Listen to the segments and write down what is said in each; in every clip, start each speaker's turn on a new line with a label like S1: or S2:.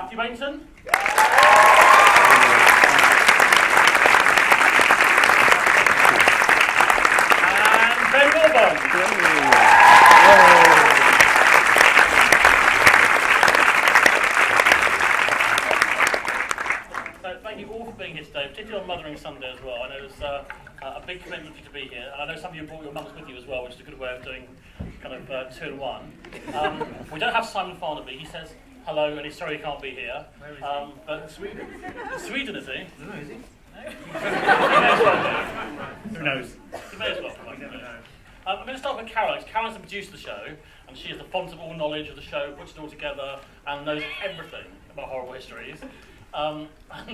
S1: Matthew Bainton. And Ben Wilburn. So thank you all for being here today, particularly on Mothering Sunday as well. I know there's a big commitment for you to be here, and I know some of you brought your mums with you as well, which is a good way of doing kind of 2 in 1. We don't have Simon Farnaby. He says hello, and he's sorry he can't be here.
S2: Where is he?
S1: But
S2: Sweden.
S1: Sweden, is he?
S2: No, is he?
S1: No. He may as well be.
S2: Who knows?
S1: He may as well be.
S2: I never know.
S1: I'm going to start with Caroline. Caroline's the producer of the show, and she is the font of all knowledge of the show, puts it all together, and knows everything about horrible histories. And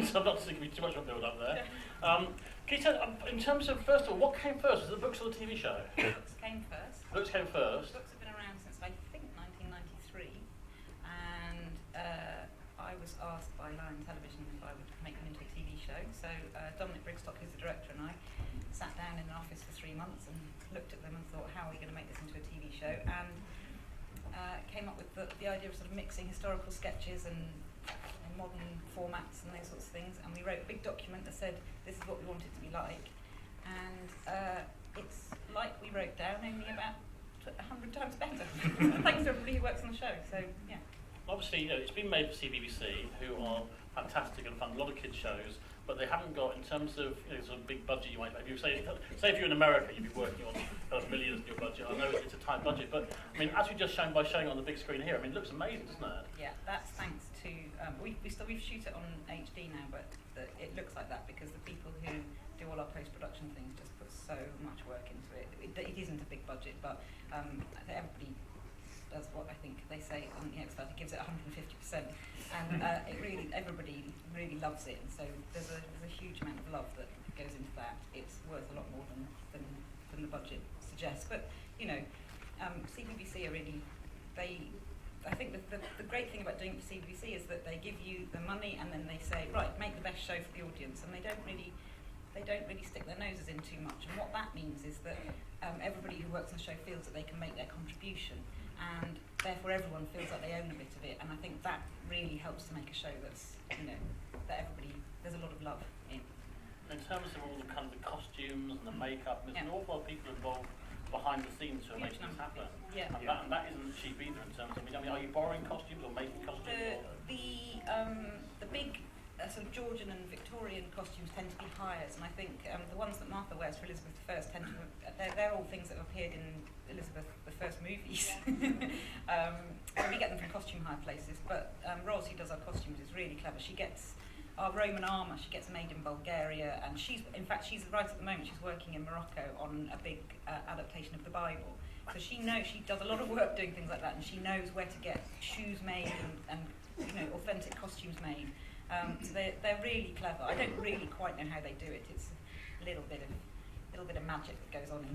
S1: so I'm not going to give you too much of a build up there. Can you tell, in terms of, first of all, what came first? Was it the books or the TV show?
S3: Books came first.
S1: Books came first.
S3: Books have been around since, I think, 1993. And I was asked by Lion Television if I would make them into a TV show. So Dominic Brigstock, who's the director, and I sat down in an office for 3 months and looked at them and thought, how are we going to make this into a TV show? And came up with the idea of sort of mixing historical sketches and modern formats and those sorts of things, and we wrote a big document that said this is what we want it to be like, and it's like we wrote down, only about 100 times better. Thanks to everybody who works on the show. So yeah.
S1: Obviously, you know, it's been made for CBBC, who are fantastic and fund a lot of kids shows, but they haven't got, in terms of, you know, sort of big budget you might have. You say if you're in America, you'd be working on millions in your budget. I know it's a tight budget, but I mean, as we just shown by showing it on the big screen here, I mean, it looks amazing, doesn't it?
S3: Yeah, that's thanks to we shoot it on HD now, but it looks like that because the people who do all our post-production things just put so much work into it. It isn't a big budget, but everybody does what I think they say on the X Factor, gives it 150%, and everybody really loves it, and so there's a huge amount of love that goes into that. It's worth a lot more than the budget suggests, but you know, CBBC are really, I think the great thing about doing it for CBBC is that they give you the money and then they say, right, make the best show for the audience, and they don't really stick their noses in too much. And what that means is that everybody who works on the show feels that they can make their contribution, and therefore everyone feels like they own a bit of it. And I think that really helps to make a show that's, you know, that there's a lot of love in.
S1: In terms of all the kind of the costumes and the makeup, there's an awful lot of people involved behind the scenes who are making this happen.
S3: Yeah.
S1: And that isn't cheap either in terms of, I mean, are you borrowing costumes or making costumes?
S3: The big sort of Georgian and Victorian costumes tend to be hires, and I think the ones that Martha wears for Elizabeth I tend to, they're all things that have appeared in Elizabeth I movies. We get them from costume hire places, but Ros, who does our costumes, is really clever. She gets our Roman armour, she gets made in Bulgaria, and she's right at the moment, she's working in Morocco on a big adaptation of the Bible. So she does a lot of work doing things like that, and she knows where to get shoes made and you know, authentic costumes made. So they're really clever. I don't really quite know how they do it. It's a little bit of magic that goes on in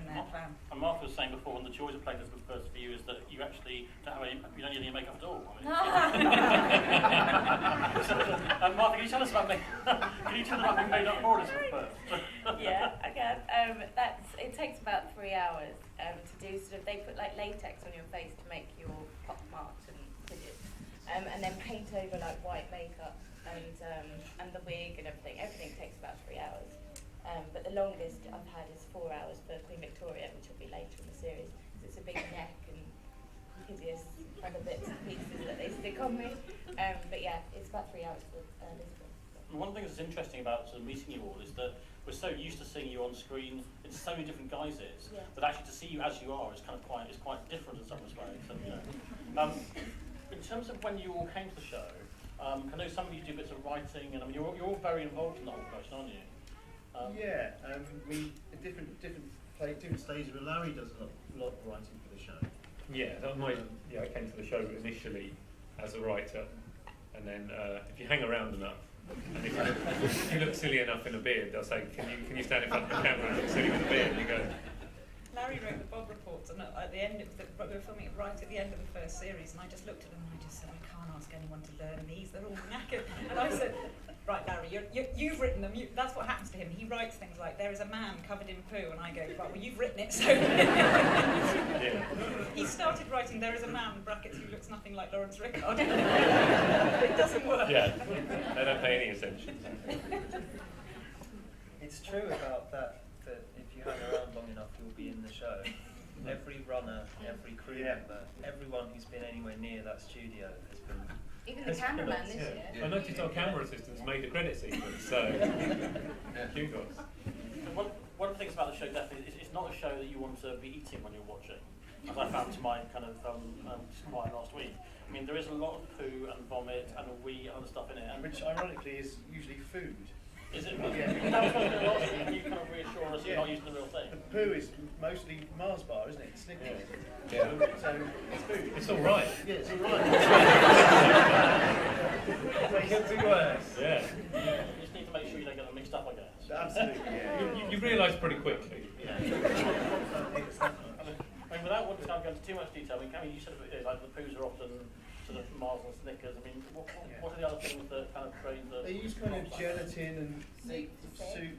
S3: their van.
S1: And Martha was saying before, one of the joys of playing this first for you is that you actually don't need any makeup at all. I mean, Martha, can you tell us about being made up for Elizabeth first?
S4: Yeah, I can. It takes about 3 hours to do. Sort of, they put like latex on your face to make your pock marks and fidgets, and then paint over like white makeup and the wig and everything. Everything takes about 3 hours. But the longest I've had is 4 hours for Queen Victoria, which will be later in the series. So it's a big neck and hideous other bits and pieces that they stick on me. But yeah, it's about 3 hours for Elizabeth.
S1: One thing that's interesting about meeting you all is that we're so used to seeing you on screen in so many different guises that actually to see you as you are is quite different in some respects. And, you know, in terms of when you all came to the show, I know some of you do bits of writing, and I mean you're all very involved in the whole production, aren't you?
S2: We at different stages, but Larry does a lot of writing for the show.
S5: I came to the show initially as a writer, and then if you hang around enough, and if you look silly enough in a beard, they'll say, "Can you stand in front of the camera and look silly with a beard?" And you go.
S3: Larry wrote the Bob reports, and at the end, we were filming it right at the end of the first series, and I just looked at him and I just said, I can't ask anyone to learn these, they're all knackered. And I said, right, Larry, you've written them, that's what happens to him. He writes things like, there is a man covered in poo, and I go, right, well, you've written it, so... He started writing, there is a man, brackets, who looks nothing like Lawrence Rickard. It doesn't work.
S5: Yeah, they don't pay any attention.
S6: It's true about that if you hang around long enough, you'll be in the show. Every runner, every crew member, everyone who's been anywhere near that studio has been.
S4: Even the cameraman this year.
S5: I noticed our camera assistants made the credit sequence, so kudos.
S1: One of the things about the show definitely is it's not a show that you want to be eating when you're watching, as I found to my kind of disquiet last week. I mean, there is a lot of poo and vomit and wee and other stuff in it. And
S2: Which ironically is usually food.
S1: is it?
S2: Yeah.
S1: That was one of the last thing. Can you kind of reassure us you're not using the real thing?
S2: The poo is mostly Mars bar, isn't it? Snickers.
S5: Yeah.
S2: So it's food.
S5: It's all right.
S2: Yeah, it's alright.
S6: It could be worse.
S5: Yeah.
S1: You just need to make sure you don't get them mixed up, I guess.
S2: Absolutely, yeah.
S5: You realise pretty quickly.
S2: Yeah.
S1: I mean, without wanting to go into too much detail, I mean, Cammy, you said like the poos are often sort of Mars and Snickers. I mean, what are the other things that kind of train the...
S2: They use kind of gelatin and soup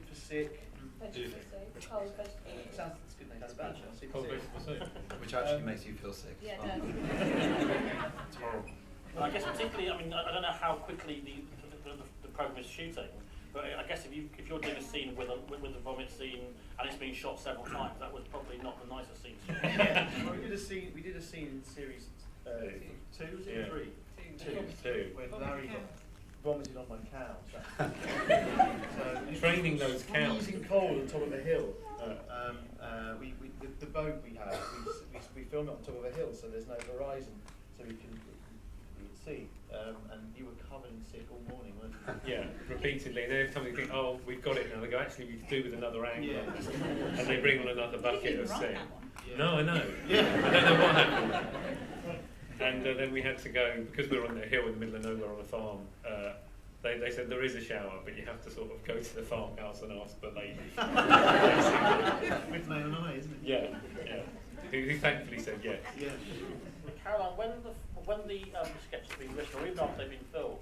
S2: for sick.
S4: Vegetable soup, cold vegetable.
S2: Sounds good. That's bad.
S5: Cold vegetable soup.
S7: Which actually makes you feel sick.
S4: Yeah,
S7: as
S4: it
S7: well.
S4: does.
S5: It's horrible.
S1: And I guess particularly, I mean, I don't know how quickly the program is shooting, but I guess if you're doing a scene with a vomit scene and it's been shot several times, that was probably not the nicest scene to shoot.
S2: Yeah. Well, we did a scene in series 2, was it?
S5: Yeah.
S2: 3?
S5: Two.
S2: Where Larry got vomited on my cow. So
S5: Training those cows.
S2: freezing cold on top of a hill. The boat we have, we film it on top of a hill, so there's no horizon, so we can see. And you were covered in sick all morning, weren't you?
S5: Yeah, repeatedly. And every time they think, oh, we've got it now, they go, actually, we could do with another angle.
S2: Yeah.
S5: And they bring on another
S3: You didn't
S5: bucket
S3: even
S5: of
S3: write
S5: sick.
S3: that one.
S2: Yeah.
S5: No, I know.
S2: Yeah.
S5: I don't know what happened. And then we had to go, because we were on the hill in the middle of nowhere on a farm, they said there is a shower, but you have to sort of go to the farmhouse and ask the lady.
S2: With my own eye, isn't it?
S5: Yeah, yeah. Who thankfully said yes.
S2: Yeah.
S1: Caroline, when the sketches have been written, or even after they've been filmed,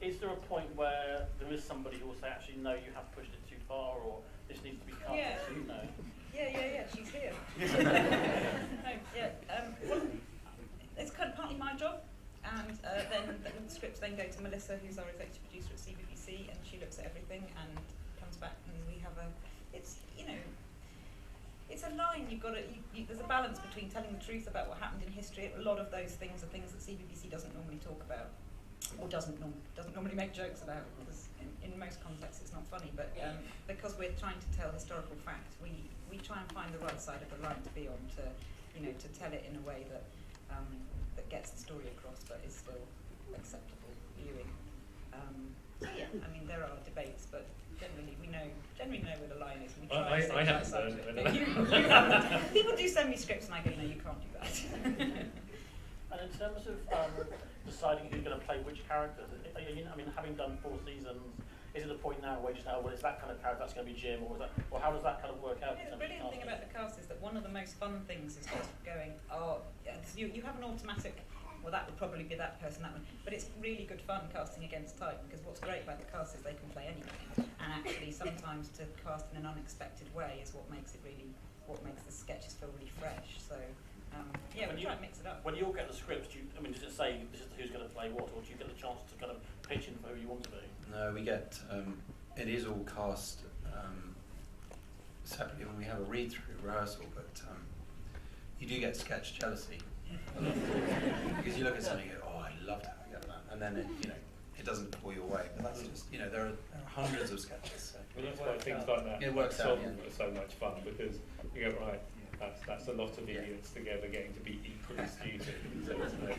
S1: is there a point where there is somebody who will say, actually, no, you have pushed it too far, or this needs to be cut?
S3: Yeah.
S1: No.
S3: Yeah, she's here. Well, it's kind of partly my job, and then the scripts then go to Melissa, who's our executive producer at CBBC, and she looks at everything and comes back, and we have it's a line you've got to, there's a balance between telling the truth about what happened in history. A lot of those things are things that CBBC doesn't normally talk about, or doesn't normally make jokes about, because in most contexts it's not funny, but because we're trying to tell historical fact, we try and find the right side of the line to be on, to tell it in a way that that gets the story across but is still acceptable viewing. So yeah, I mean there are debates, but generally we know where the line is. And we try and
S5: I
S3: say
S5: haven't
S3: side of
S5: learned
S3: it.
S5: it.
S3: You haven't. People do send me scripts and I go, no, you can't do that.
S1: And in terms of deciding who's going to play which characters, I mean, having done 4 seasons, is it the point now where you just know, well, is that kind of character that's going to be Jim, or how does that kind of work out?
S3: The brilliant thing about the cast is that one of the most fun things is just going, you have an automatic, well, that would probably be that person, that one. But it's really good fun casting against type, because what's great about the cast is they can play anything. And actually, sometimes to cast in an unexpected way is what makes the sketches feel really fresh. So, we try and mix it up.
S1: When you all get the scripts, does it say this is who's going to play what, or do you get the chance to kind of pitch in for who you want to be?
S7: No, we get, it is all cast separately when we have a read-through rehearsal, but you do get sketch jealousy. Because you look at something and go, oh, I'd love to have that. And then it doesn't pull you away. But that's just, there are hundreds of sketches. So.
S5: Well, that's why things like that
S7: It works out,
S5: are so much fun, because you go, right, that's a lot of idiots together getting to be equally stupid. So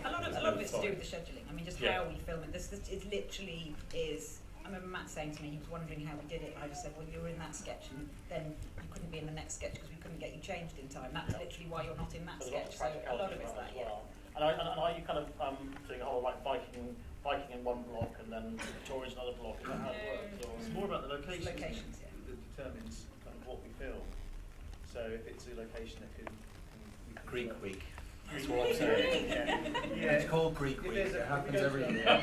S3: A lot of it's to do with the scheduling. I mean, just how we film it. It literally is. I remember Matt saying to me, he was wondering how we did it, and I just said, well, you were in that sketch, and then you couldn't be in the next sketch because we couldn't get you changed in time. That's literally why you're not in that sketch. So a lot of it's that, yeah.
S1: And are you kind of doing a whole like Viking in one block and then Victorians in another block? Is that how it works? Or?
S2: It's more about the locations.
S3: Locations, yeah.
S2: That determines kind of what we film. So if it's a location that can
S7: Greek Week. That's all I'm saying. It's called Greek Week. It happens every year.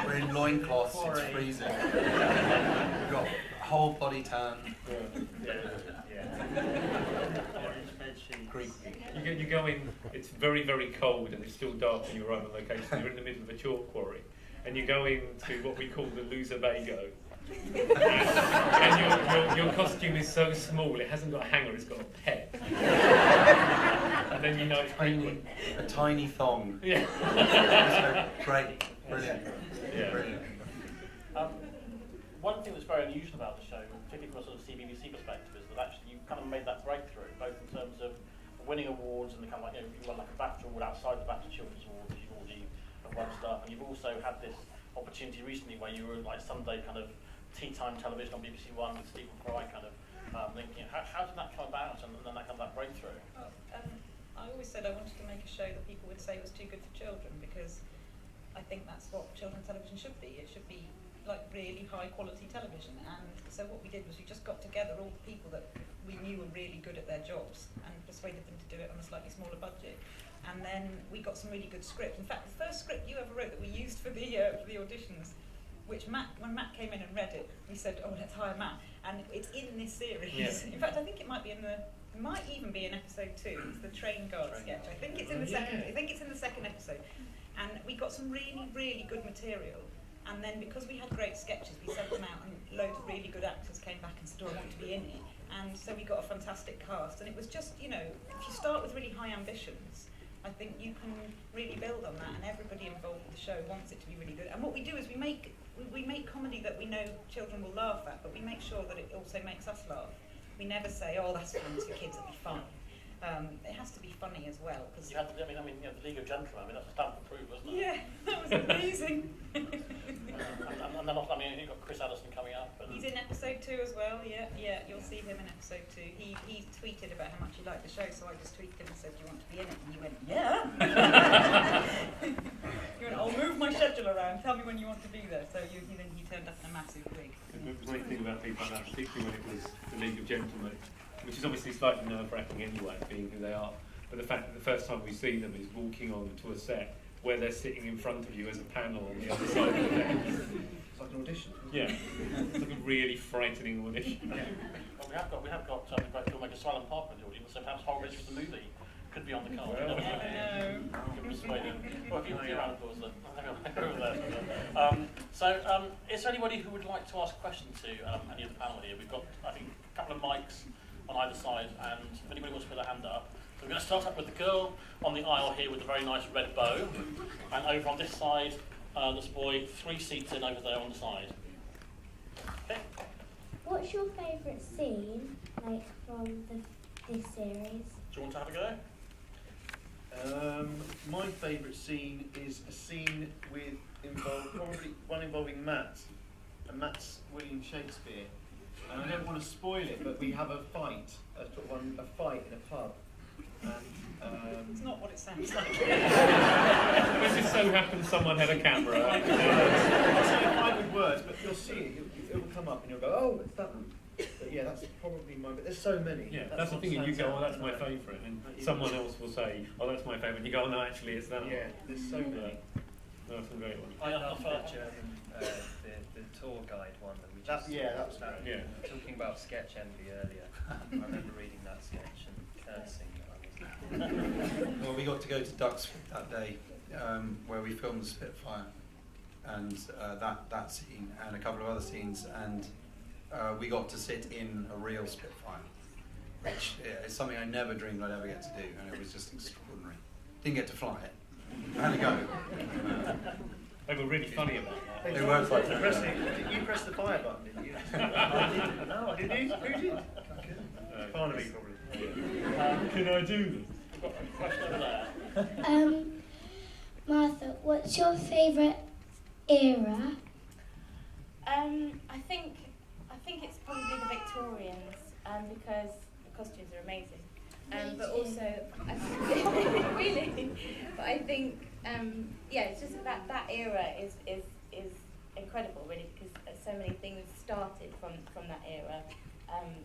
S7: We're in loincloths, it's freezing. We've got whole body tan.
S2: Orange bed sheets.
S7: Greek Week.
S5: You go in, it's very, very cold and it's still dark and you're right on location. You're in the middle of a chalk quarry. And you go into what we call the loser-bago. And your costume is so small, it hasn't got a hanger, it's got a peg. And then you know it's penguin.
S7: A tiny thong.
S5: Yeah.
S7: So, great, brilliant.
S5: Yeah.
S7: Brilliant.
S1: One thing that's very unusual about the show, particularly from a sort of CBBC perspective, is that actually you kind of made that breakthrough, both in terms of winning awards and the kind of like, you know, you won like a BAFTA award outside the BAFTA Children's Awards, you've already won stuff, and you've also had this opportunity recently where you were in like Sunday kind of tea time television on BBC One with Stephen Fry kind of linking. How did that come about, and then that kind of that breakthrough?
S3: I always said I wanted to make a show that people would say was too good for children, because I think that's what children's television should be. It should be like really high quality television, and so what we did was we just got together all the people that we knew were really good at their jobs and persuaded them to do it on a slightly smaller budget, and then we got some really good scripts. In fact, the first script you ever wrote that we used for the auditions, which when Matt came in and read it, we said, oh, let's hire Matt, and it's in this series. Yeah. In fact, I think it might even be in episode 2. It's the train guard sketch. I think it's in the second. I think it's in the second episode, and we got some really, really good material. And then because we had great sketches, we sent them out, and loads of really good actors came back and said, oh, I want to be in it. And so we got a fantastic cast. And it was just, you know, if you start with really high ambitions, I think you can really build on that. And everybody involved with the show wants it to be really good. And what we do is we make comedy that we know children will laugh at, but we make sure that it also makes us laugh. We never say, oh, that's fun, it's for kids, it'll be fun. It has to be funny as well. Cause
S1: you had to, I mean, you know, the League of Gentlemen, that's a stamp of proof, wasn't it?
S3: Yeah, that was amazing.
S1: and then, I mean, you've got Chris Addison coming up.
S3: He's in episode 2 as well, yeah, you'll see him in episode 2. He tweeted about how much he liked the show, so I just tweeted him and said, do you want to be in it? And he went, yeah. He went, I'll move my schedule around, tell me when you want to be there. So then he turned up in a massive wig.
S5: The great thing about people like that, particularly when it was the League of Gentlemen, which is obviously slightly nerve-wracking anyway, being who they are, but the fact that the first time we see them is walking on to a set where they're sitting in front of you as a panel on the other side of the desk.
S2: It's like an audition.
S5: Yeah, it's like a really frightening audition.
S1: Yeah. Well, we have got the great filmmaker Simon Parker in the audience, so perhaps Whole Rich the movie could be on the card.
S5: Well,
S1: Well, if you're around applause, then over there. Is there anybody who would like to ask a question to any of the panel here? We've got, I think, a couple of mics on either side, and if anybody wants to put their hand up. So we're going to start up with the girl on the aisle here with a very nice red bow, and over on this side, this boy 3 seats in over there on the side. Okay.
S8: What's your favourite scene, like, from this series?
S1: Do you want to have a go?
S2: My favourite scene is a scene probably one involving Matt, and Matt's William Shakespeare. And I don't want to spoil it, but we have a fight, a fight in a pub. And,
S3: it's not what it sounds like.
S5: It just so happens someone had a camera.
S2: I'll say it 5 with words, but you'll see it. It will come up, and you'll go, "Oh, it's that one." But yeah, that's probably mine. But there's so many.
S5: Yeah, that's the thing. You go, "Oh, that's my favourite," and someone else will say, "Oh, that's my favourite." And you go, "Oh, no, actually, it's that one."
S2: Yeah, there's so many.
S5: No, that's a great one.
S6: I love the German, the tour guide one that we just
S2: that was
S5: yeah.
S6: talking about sketch envy earlier. I remember reading that sketch and cursing.
S7: Well, we got to go to Duxford that day, where we filmed the Spitfire, and that scene and a couple of other scenes, and we got to sit in a real Spitfire, which is something I never dreamed I'd ever get to do, and it was just extraordinary. Didn't get to fly it. I had to go.
S5: They were really funny about that.
S7: They were funny.
S2: You pressed the fire button, didn't you? I didn't. No, did you? Who did? Barnaby, probably.
S5: Can I do this?
S1: We've got a question over there.
S8: Martha, what's your favourite era?
S4: I think it's probably the Victorians, because the costumes are amazing. But also, really, but I think, it's just that era is incredible, really, because so many things started from that era.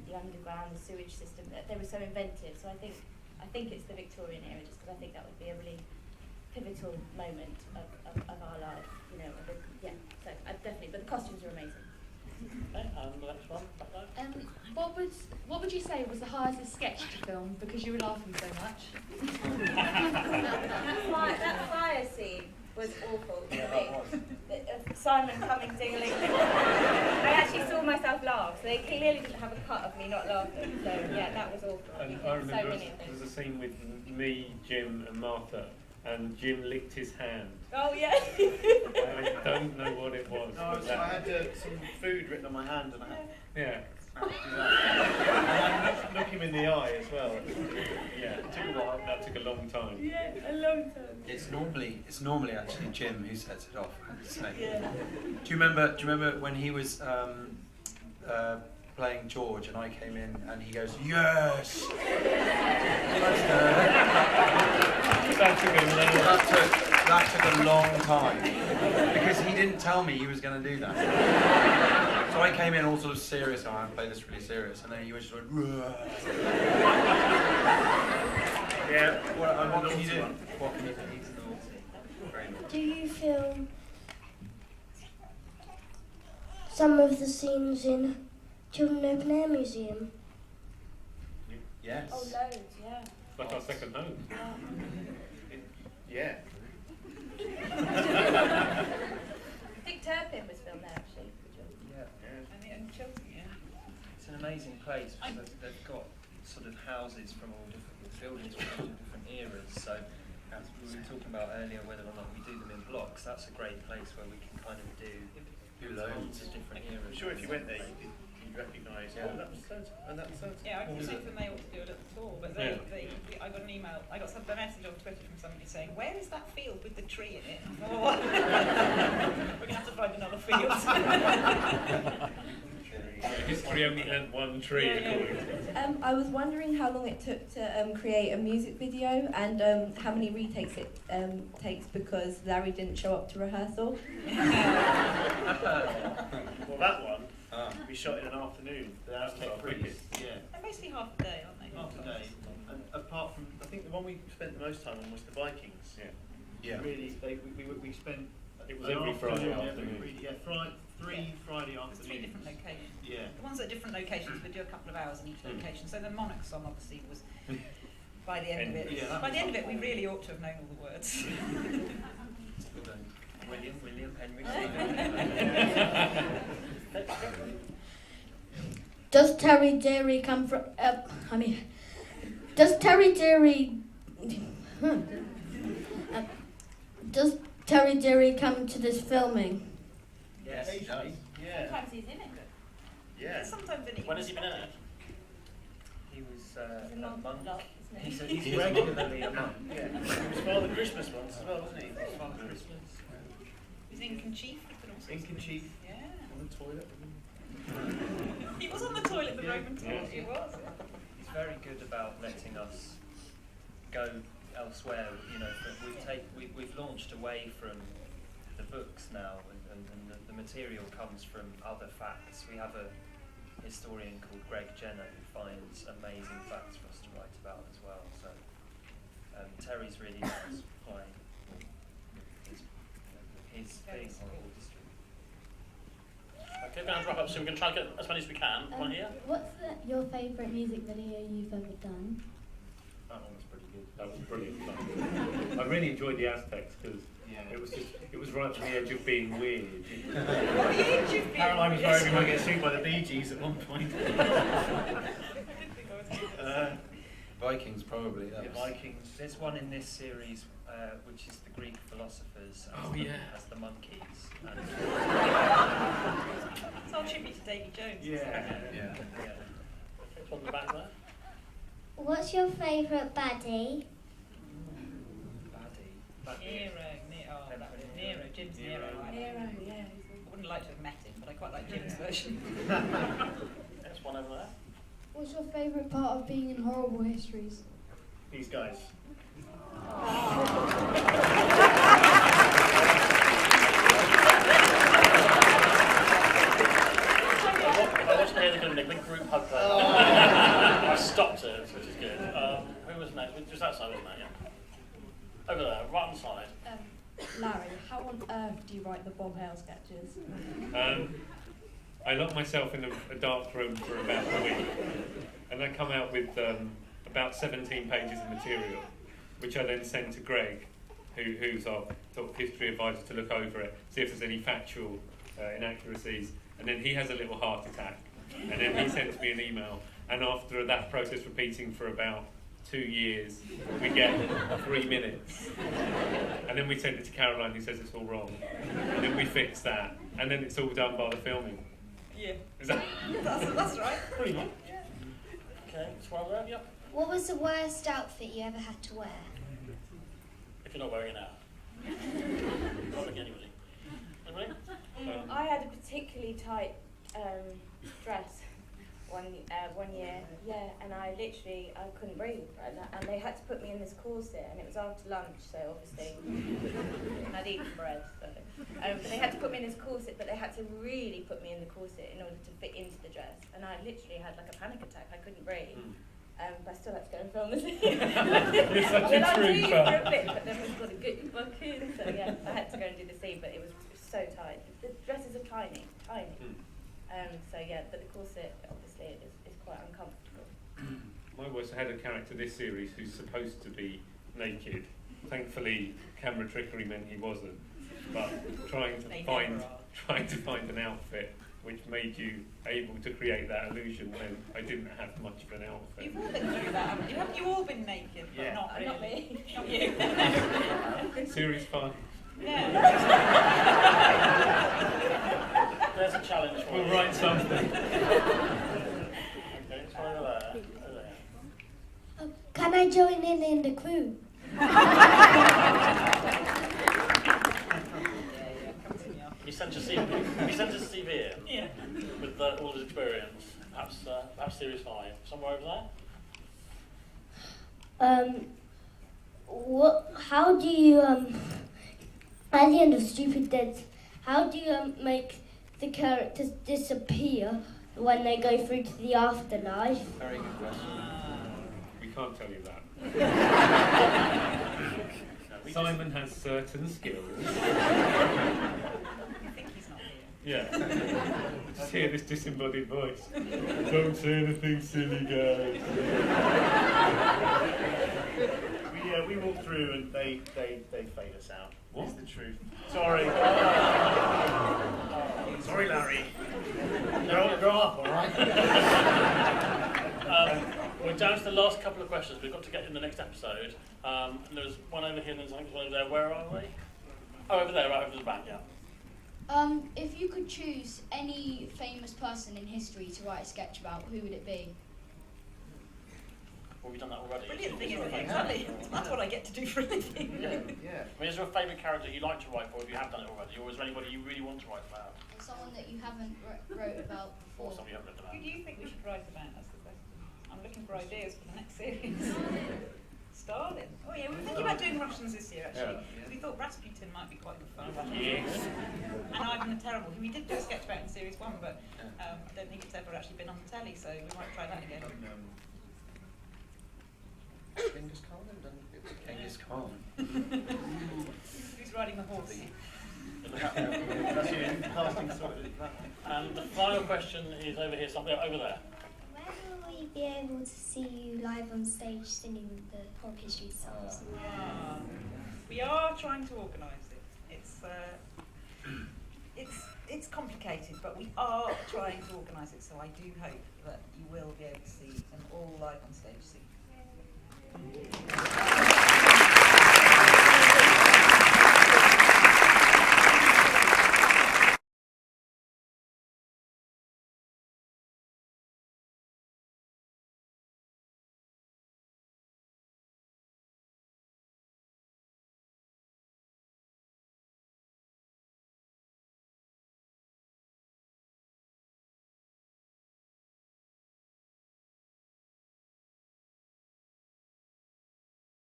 S4: The underground, the sewage system, they were so inventive. So I think it's the Victorian era, just because I think that would be a really pivotal moment of our life, you know. So definitely, but the costumes are amazing.
S1: Okay, and the next one, back there.
S9: What would you say was the hardest sketch to film because you were laughing so much?
S4: That fire scene was awful for me. Simon coming dingling. I actually saw myself laugh, so they clearly didn't have a cut of me not laughing. So yeah, that was awful.
S5: And
S4: So
S5: I remember
S4: many of
S5: there
S4: things.
S5: was a scene with me, Jim, and Martha, and Jim licked his hand.
S4: Oh yeah.
S5: I don't know what it was.
S2: No,
S5: but
S2: I had some food written on my hand and I had
S5: yeah.
S2: to do that. And look him in the eye as well.
S5: Yeah, it took a while. That took a long time.
S4: Yeah, a long time.
S7: It's normally actually Jim who sets it off, I have to say.
S4: Yeah.
S7: Do you remember when he was playing George and I came in and he goes, yes! That took a long time because he didn't tell me he was going to do that. So I came in all sort of serious, I play this really serious, and then he was just like,
S2: Yeah.
S7: what can you do?
S6: What can you do? He's naughty. Very naughty.
S8: Do you film some of the scenes in Children Open Air Museum?
S7: Yes.
S4: Oh, loads, yeah.
S5: Like our second home.
S2: Yeah.
S4: Dick Turpin was filmed there actually.
S6: Yeah.
S3: And Chelsea, yeah.
S6: It's an amazing place because they've got sort of houses from all different buildings from all different eras. So as we were talking about earlier, whether or not we do them in blocks, that's a great place where we can kind of do tons of different eras.
S2: I'm sure if you went there, you'd recognise.
S6: Yeah.
S2: Oh, that was so. And that was so.
S3: Yeah, I
S6: What
S3: can
S6: was
S3: see
S6: it?
S3: that they ought to do a little tour, but I got an email, I got a message on Twitter from somebody saying, where is that field with the tree in it? I thought, oh, we're going to have to find another field.
S5: History only had one tree, according to us.
S10: I was wondering how long it took to create a music video and how many retakes it takes because Larry didn't show up to rehearsal.
S2: Well, that one we shot in an afternoon. The Aztec Priest. Yeah.
S3: They're basically half a day, aren't they?
S2: Half a day. And apart from, I think the one we spent the most time on was the Vikings.
S5: Yeah.
S7: Yeah.
S2: Really, we spent.
S5: It was
S2: an
S5: every Friday
S2: every
S5: afternoon.
S2: Friday, yeah, three Friday
S3: There's
S2: afternoons.
S3: 3 different locations.
S2: Yeah.
S3: The ones at different locations, we do a couple of hours in each location. So the Monarch song obviously was, by the end of it,
S2: Yeah, that
S3: by
S2: was
S3: the end of it, we
S2: helpful.
S3: really ought to have known all the words.
S6: William Henry.
S8: Does Terry Deary come from? Does Terry Deary? Does Terry Deary come to this filming?
S6: Yes, he does.
S2: Yeah.
S4: Sometimes he's in it.
S2: Yeah.
S3: Sometimes in it.
S1: When has he been in it?
S6: He was
S4: He's
S6: a
S4: a monk.
S6: monk.
S4: Lot, isn't he?
S6: He's regularly a monk.
S2: Yeah. He was Father Christmas once as well, wasn't he? Father Christmas.
S3: He's Incan-Chief.
S2: Incan-Chief.
S3: Yeah.
S2: On the toilet.
S3: He was on the toilet, the
S2: Yeah.
S3: Roman toilet. He was.
S6: He's very good about letting us go elsewhere. You know, we've launched away from the books now, and the material comes from other facts. We have a historian called Greg Jenner who finds amazing facts for us to write about as well. So Terry's really nice by his thing on all history.
S1: Okay, we're going to wrap up soon. We're going to try and get as many as we can. One here.
S8: What's your favourite music video you've ever done?
S2: That one was pretty good.
S5: That was brilliant fun. I really enjoyed the Aztecs because it was right on the edge of being weird.
S2: Caroline was worried we might get sued by the Bee Gees at one point.
S7: Vikings probably. That was.
S2: Vikings.
S6: There's one in this series which is the Greek philosophers as the monkeys. And
S3: It's all tribute to Davy Jones.
S2: Yeah.
S1: It's on the back there.
S8: What's your favourite baddie?
S3: Nero, Jim's Nero.
S4: Nero, yeah.
S3: I wouldn't like to have met him, but I quite like Jim's version.
S1: There's one over there.
S9: What's your favourite part of being in Horrible Histories?
S2: These guys.
S1: I watched the other big group hug there. I stopped it, which is good. Who was next? Just outside, wasn't it? Yeah. Over there, right on the side.
S10: Larry, how on earth do you write the Bob Hale sketches?
S5: I lock myself in a dark room for about a week, and I come out with about 17 pages of material, which I then send to Greg, who's our sort of history advisor, to look over it, see if there's any factual inaccuracies, and then he has a little heart attack, and then he sends me an email, and after that process repeating for about 2 years, we get 3 minutes, and then we send it to Caroline, who says it's all wrong, and then we fix that, and then it's all done by the filming.
S3: Yeah.
S5: Is that?
S3: That's right.
S1: Pretty much. Yeah. Okay, it's well there, yep.
S8: What was the worst outfit you ever had to wear?
S1: If you're not wearing it now. Not like anybody. Anybody?
S4: I had a particularly tight dress one year, yeah, and I couldn't breathe, and they had to put me in this corset, and it was after lunch, so obviously, and I'd eaten bread, so, they had to put me in this corset, but they had to really put me in the corset in order to fit into the dress, and I literally had like a panic attack, I couldn't breathe. But I still had to go and film the scene.
S5: You're such a
S4: I breathed
S5: trooper.
S4: for a bit, but then we've got to get back in, so yeah, I had to go and do the scene, but it was so tight. The dresses are tiny. So yeah, but the corset obviously is quite uncomfortable.
S5: My worst, I had a character this series who's supposed to be naked. Thankfully, camera trickery meant he wasn't. But trying to find an outfit which made you able to create that illusion meant I didn't have much of an outfit.
S3: You've all been through that, haven't you? Haven't you all been naked? But
S2: Yeah.
S3: not really.
S4: Not me.
S3: Not you.
S5: Series 5.
S3: Yeah.
S1: There's a challenge for
S5: We'll
S1: you.
S5: write something.
S1: Okay, it's over there. Over there.
S8: Can I join in the crew?
S1: You sent your CV in
S3: Yeah.
S1: with all his experience. Perhaps Series 5. Somewhere over there?
S8: How do you, at the end of Stupid Deads, how do you make the characters disappear when they go through to the afterlife?
S7: Very good question.
S5: We can't tell you that.
S1: No,
S5: Simon has certain skills.
S3: I think he's not here.
S5: Yeah. Just hear this disembodied voice. Don't say anything silly, guys.
S2: We walk through and they fade us out.
S5: What?
S2: It's the truth. Sorry. Sorry, Larry. Grow up, all right?
S1: We're down to the last couple of questions we've got to get in the next episode. And there's one over here and there's one over there. Where are we? Oh, over there, right over the back, yeah.
S11: If you could choose any famous person in history to write a sketch about, who would it be?
S1: Well, we've done that already.
S3: Brilliant thing is, exactly. That's what I get to do for a living.
S2: Yeah.
S1: I mean, is there a favourite character you like to write for if you have done it already? Or is there anybody you really want to write about?
S11: Or someone that you haven't wrote about
S1: Or
S11: before?
S1: somebody you haven't written about?
S3: Who do you think we should write about? That's the question. I'm looking for ideas for the next series. Stalin. Oh yeah, we were thinking about doing Russians this year actually.
S5: Yeah.
S3: We thought Rasputin might be quite good fun.
S1: Yes.
S3: And Ivan the Terrible, who we did do a sketch about in series 1, but I don't think it's ever actually been on the telly, so we might try that again.
S7: Genghis Khan and done Genghis Khan.
S3: Who's riding the horse?
S2: That's you. Casting sorted.
S1: And the final question is over here, something over there.
S8: When will we be able to see you live on stage singing the Rock History songs?
S3: We are trying to organise it. It's complicated, but we are trying to organise it, so I do hope that you will be able to see them all live on stage soon.